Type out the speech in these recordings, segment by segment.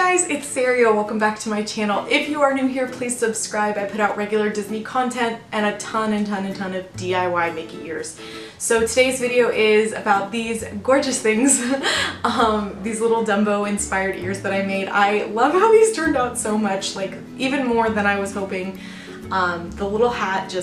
guys, it's Saria. Welcome back to my channel. If you are new here, please subscribe. I put out regular Disney content and a ton of DIY Mickey ears. So today's video is about these gorgeous things, these little Dumbo inspired ears that I made. I love how these turned out so much, like even more than I was hoping. The little hat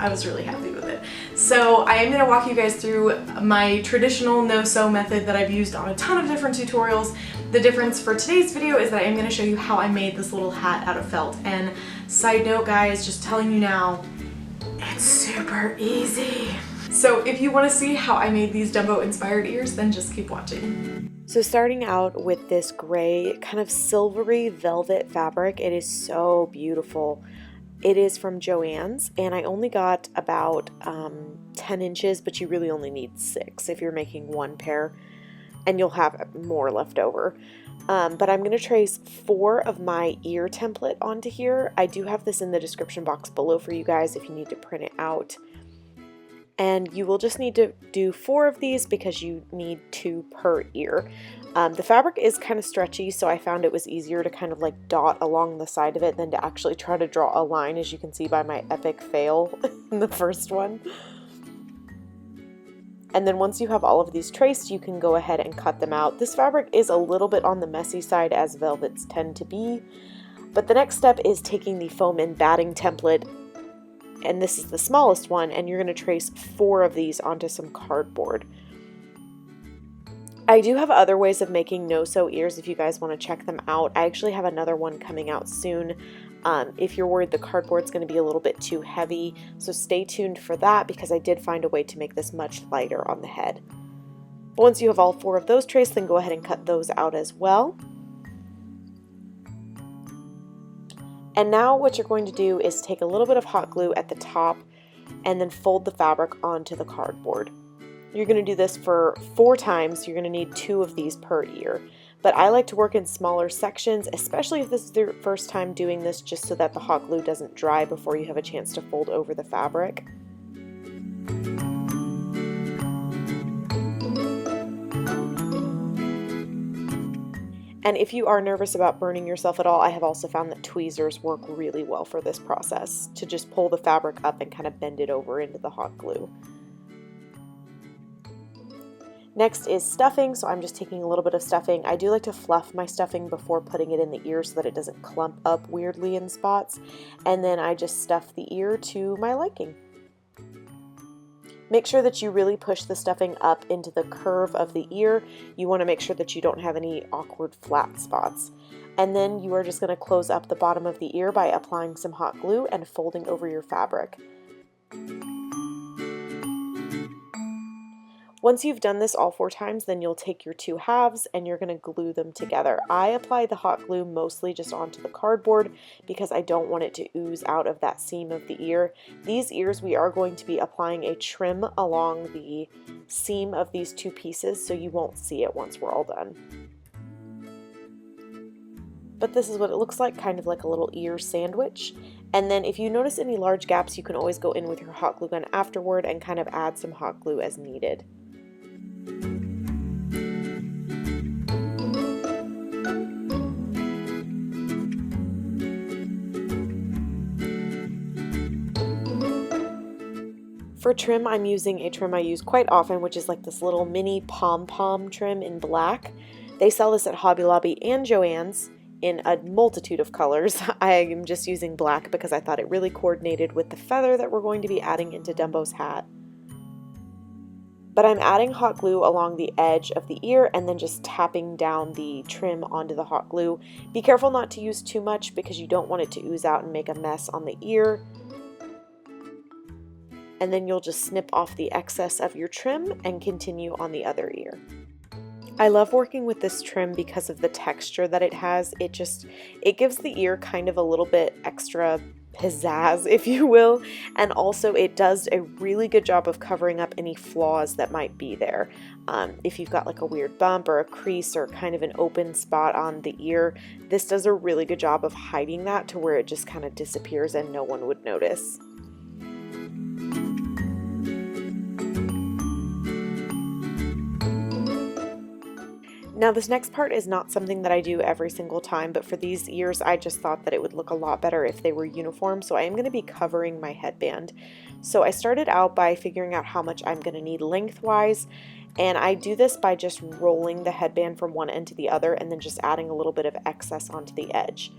I was really happy with it. So I am going to walk you guys through my traditional no-sew method that I've used on a ton of different tutorials. The difference for today's video is that I'm going to show you how I made this little hat out of felt. And side note guys, just telling you now, it's super easy. So if you want to see how I made these Dumbo inspired ears, then just keep watching. So starting out with this gray kind of silvery velvet fabric, it is so beautiful. It is from Joann's, and I only got about 10 inches, but you really only need 6 if you're making one pair, and you'll have more left over. But I'm going to trace 4 of my ear template onto here. I do have this in the description box below for you guys if you need to print it out. And you will just need to do 4 of these because you need 2 per ear. The fabric is kind of stretchy, so I found it was easier to kind of like dot along the side of it than to actually try to draw a line, as you can see by my epic fail in the first one. And then once you have all of these traced, you can go ahead and cut them out. This fabric is a little bit on the messy side, as velvets tend to be. But the next step is taking the foam and batting template, and this is the smallest one, and you're going to trace 4 of these onto some cardboard. I do have other ways of making no-sew ears if you guys want to check them out. I actually have another one coming out soon. If you're worried the cardboard's going to be a little bit too heavy, so stay tuned for that because I did find a way to make this much lighter on the head. But once you have all 4 of those traced, then go ahead and cut those out as well. And now what you're going to do is take a little bit of hot glue at the top and then fold the fabric onto the cardboard. You're going to do this for 4 times. You're going to need 2 of these per ear. But I like to work in smaller sections, especially if this is your first time doing this, just so that the hot glue doesn't dry before you have a chance to fold over the fabric. And if you are nervous about burning yourself at all, I have also found that tweezers work really well for this process, to just pull the fabric up and kind of bend it over into the hot glue. Next is stuffing, so I'm just taking a little bit of stuffing. I do like to fluff my stuffing before putting it in the ear so that it doesn't clump up weirdly in spots. And then I just stuff the ear to my liking. Make sure that you really push the stuffing up into the curve of the ear. You want to make sure that you don't have any awkward flat spots. And then you are just going to close up the bottom of the ear by applying some hot glue and folding over your fabric. Once you've done this all 4 times, then you'll take your 2 halves and you're going to glue them together. I apply the hot glue mostly just onto the cardboard because I don't want it to ooze out of that seam of the ear. These ears, we are going to be applying a trim along the seam of these 2 pieces, so you won't see it once we're all done. But this is what it looks like, kind of like a little ear sandwich. And then if you notice any large gaps, you can always go in with your hot glue gun afterward and kind of add some hot glue as needed. For trim, I'm using a trim I use quite often, which is like this little mini pom-pom trim in black. They sell this at Hobby Lobby and Joann's in a multitude of colors. I am just using black because I thought it really coordinated with the feather that we're going to be adding into Dumbo's hat. But I'm adding hot glue along the edge of the ear and then just tapping down the trim onto the hot glue. Be careful not to use too much because you don't want it to ooze out and make a mess on the ear. And then you'll just snip off the excess of your trim and continue on the other ear. I love working with this trim because of the texture that it has. It gives the ear kind of a little bit extra pizzazz, if you will, and also it does a really good job of covering up any flaws that might be there. If you've got like a weird bump or a crease or kind of an open spot on the ear, this does a really good job of hiding that to where it just kind of disappears and no one would notice. Now this next part is not something that I do every single time, but for these ears I just thought that it would look a lot better if they were uniform, so I am going to be covering my headband. So I started out by figuring out how much I'm going to need lengthwise, and I do this by just rolling the headband from one end to the other and then just adding a little bit of excess onto the edge.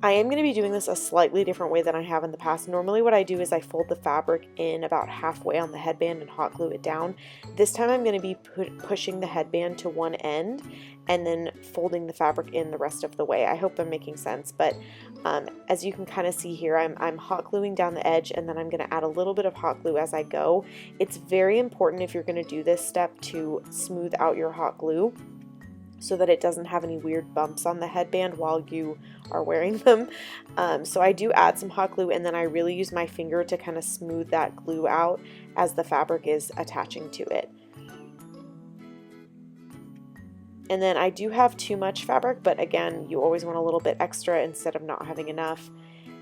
I am going to be doing this a slightly different way than I have in the past. Normally what I do is I fold the fabric in about halfway on the headband and hot glue it down. This time I'm going to be pushing the headband to one end and then folding the fabric in the rest of the way. I hope I'm making sense, but as you can kind of see here, I'm hot gluing down the edge, and then I'm going to add a little bit of hot glue as I go. It's very important if you're going to do this step to smooth out your hot glue so that it doesn't have any weird bumps on the headband while you are wearing them. So I do add some hot glue, and then I really use my finger to kind of smooth that glue out as the fabric is attaching to it. And then I do have too much fabric, but again, you always want a little bit extra instead of not having enough.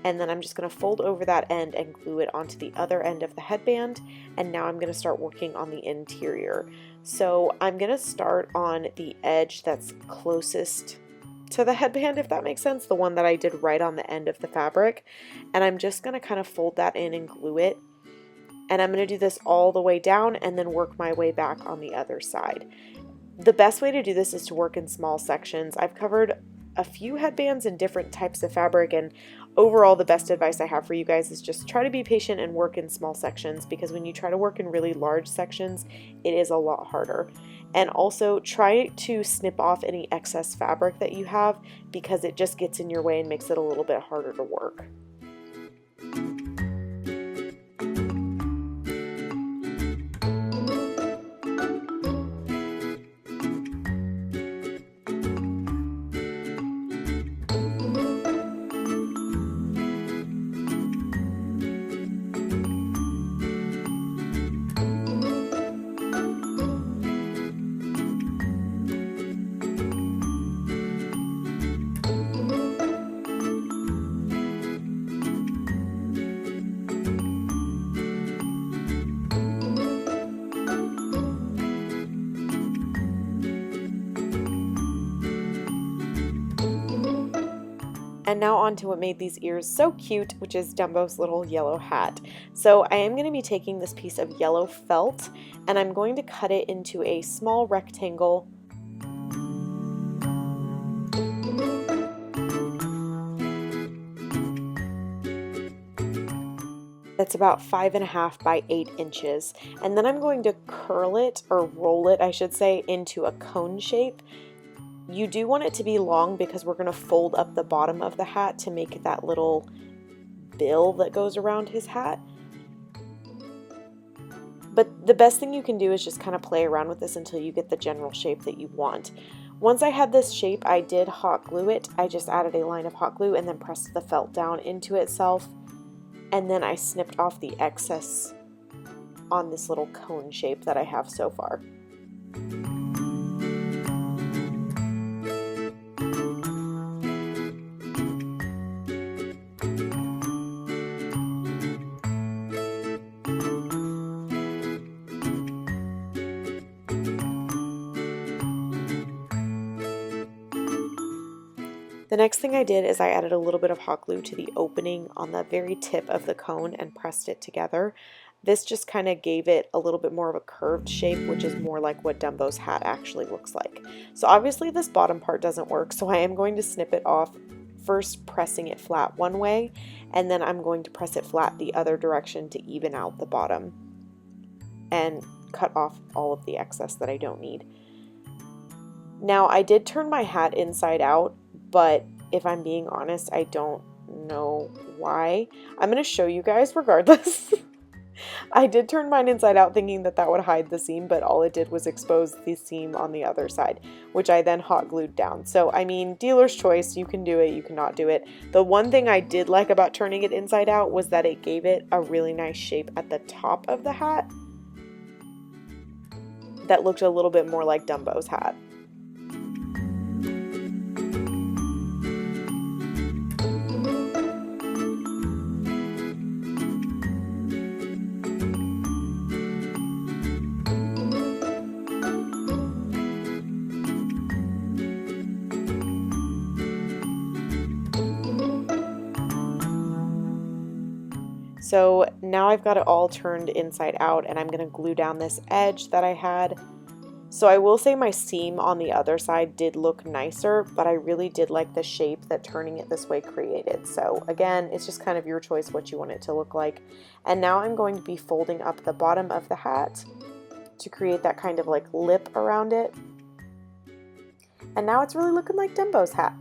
And then I'm just going to fold over that end and glue it onto the other end of the headband. And now I'm going to start working on the interior. So I'm going to start on the edge that's closest to the headband, if that makes sense, the one that I did right on the end of the fabric. And I'm just going to kind of fold that in and glue it. And I'm going to do this all the way down and then work my way back on the other side. The best way to do this is to work in small sections. I've covered a few headbands in different types of fabric, and overall the best advice I have for you guys is just try to be patient and work in small sections, because when you try to work in really large sections, it is a lot harder. And also try to snip off any excess fabric that you have, because it just gets in your way and makes it a little bit harder to work. And now on to what made these ears so cute, which is Dumbo's little yellow hat. So I am going to be taking this piece of yellow felt, and I'm going to cut it into a small rectangle. That's about 5.5 by 8 inches. And then I'm going to curl it, or roll it, I should say, into a cone shape. You do want it to be long because we're going to fold up the bottom of the hat to make that little bill that goes around his hat. But the best thing you can do is just kind of play around with this until you get the general shape that you want. Once I had this shape, I did hot glue it. I just added a line of hot glue and then pressed the felt down into itself. And then I snipped off the excess on this little cone shape that I have so far. The next thing I did is I added a little bit of hot glue to the opening on the very tip of the cone and pressed it together. This just kind of gave it a little bit more of a curved shape, which is more like what Dumbo's hat actually looks like. So obviously this bottom part doesn't work, so I am going to snip it off, first pressing it flat one way, and then I'm going to press it flat the other direction to even out the bottom and cut off all of the excess that I don't need. Now I did turn my hat inside out, but if I'm being honest, I don't know why. I'm going to show you guys regardless. I did turn mine inside out thinking that that would hide the seam, but all it did was expose the seam on the other side, which I then hot glued down. So, I mean, dealer's choice. You can do it, you cannot do it. The one thing I did like about turning it inside out was that it gave it a really nice shape at the top of the hat that looked a little bit more like Dumbo's hat. So now I've got it all turned inside out, and I'm going to glue down this edge that I had. So I will say my seam on the other side did look nicer, but I really did like the shape that turning it this way created. So again, it's just kind of your choice what you want it to look like. And now I'm going to be folding up the bottom of the hat to create that kind of like lip around it. And now it's really looking like Dumbo's hat.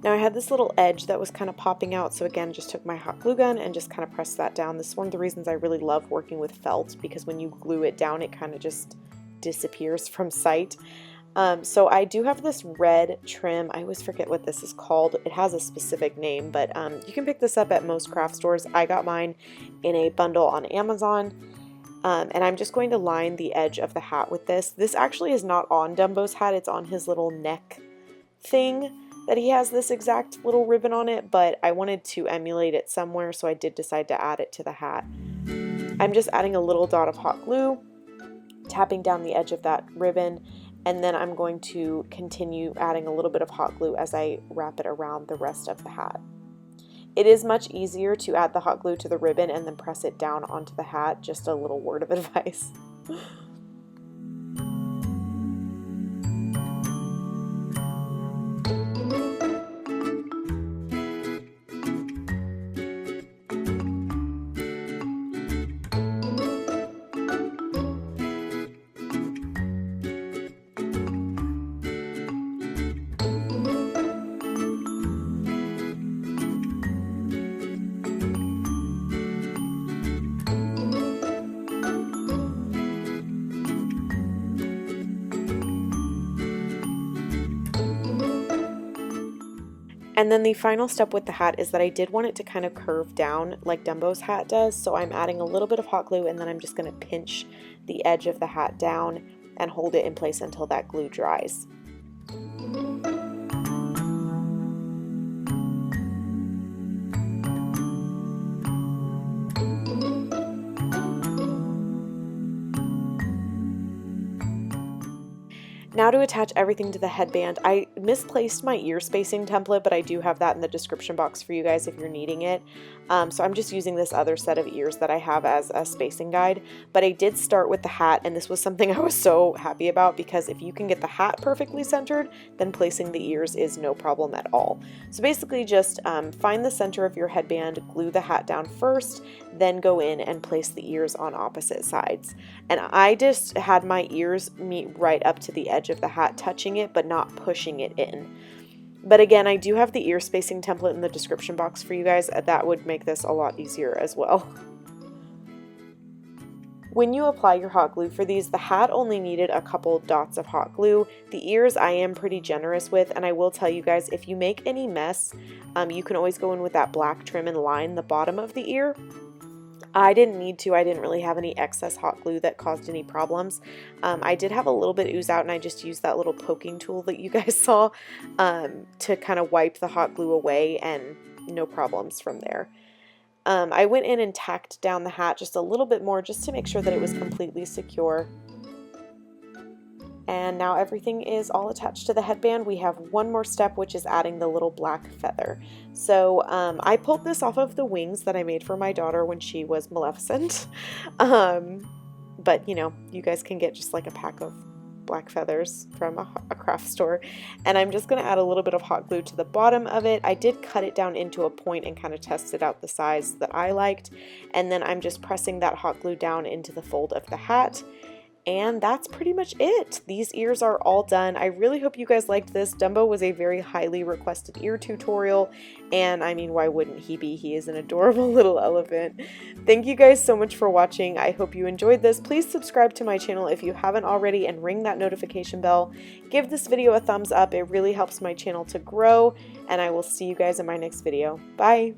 Now I had this little edge that was kind of popping out, so again, just took my hot glue gun and just kind of pressed that down. This is one of the reasons I really love working with felt, because when you glue it down, it kind of just disappears from sight. So I do have this red trim. I always forget what this is called. It has a specific name, but you can pick this up at most craft stores. I got mine in a bundle on Amazon. And I'm just going to line the edge of the hat with this. This actually is not on Dumbo's hat. It's on his little neck thing that he has this exact little ribbon on it, but I wanted to emulate it somewhere, so I did decide to add it to the hat. I'm just adding a little dot of hot glue, tapping down the edge of that ribbon, and then I'm going to continue adding a little bit of hot glue as I wrap it around the rest of the hat. It is much easier to add the hot glue to the ribbon and then press it down onto the hat, just a little word of advice. And then the final step with the hat is that I did want it to kind of curve down like Dumbo's hat does, so I'm adding a little bit of hot glue, and then I'm just going to pinch the edge of the hat down and hold it in place until that glue dries. Now to attach everything to the headband, I misplaced my ear spacing template, but I do have that in the description box for you guys if you're needing it. So I'm just using this other set of ears that I have as a spacing guide. But I did start with the hat, and this was something I was so happy about, because if you can get the hat perfectly centered, then placing the ears is no problem at all. So basically just find the center of your headband, glue the hat down first, then go in and place the ears on opposite sides. And I just had my ears meet right up to the edge of the hat, touching it but not pushing it in. But again, I do have the ear spacing template in the description box for you guys. That would make this a lot easier as well. When you apply your hot glue for these, the hat only needed a couple dots of hot glue. The ears I am pretty generous with, and I will tell you guys, if you make any mess, you can always go in with that black trim and line the bottom of the ear. I didn't need to. I didn't really have any excess hot glue that caused any problems. I did have a little bit ooze out, and I just used that little poking tool that you guys saw to kind of wipe the hot glue away, and no problems from there. I went in and tacked down the hat just a little bit more just to make sure that it was completely secure. And now everything is all attached to the headband. We have one more step, which is adding the little black feather. So I pulled this off of the wings that I made for my daughter when she was Maleficent. But you know, you guys can get just like a pack of black feathers from a craft store. And I'm just going to add a little bit of hot glue to the bottom of it. I did cut it down into a point and kind of tested out the size that I liked. And then I'm just pressing that hot glue down into the fold of the hat. And that's pretty much it. These ears are all done. I really hope you guys liked this. Dumbo was a very highly requested ear tutorial, and I mean, why wouldn't he be? He is an adorable little elephant. Thank you guys so much for watching. I hope you enjoyed this. Please subscribe to my channel if you haven't already, and ring that notification bell. Give this video a thumbs up. It really helps my channel to grow, and I will see you guys in my next video. Bye!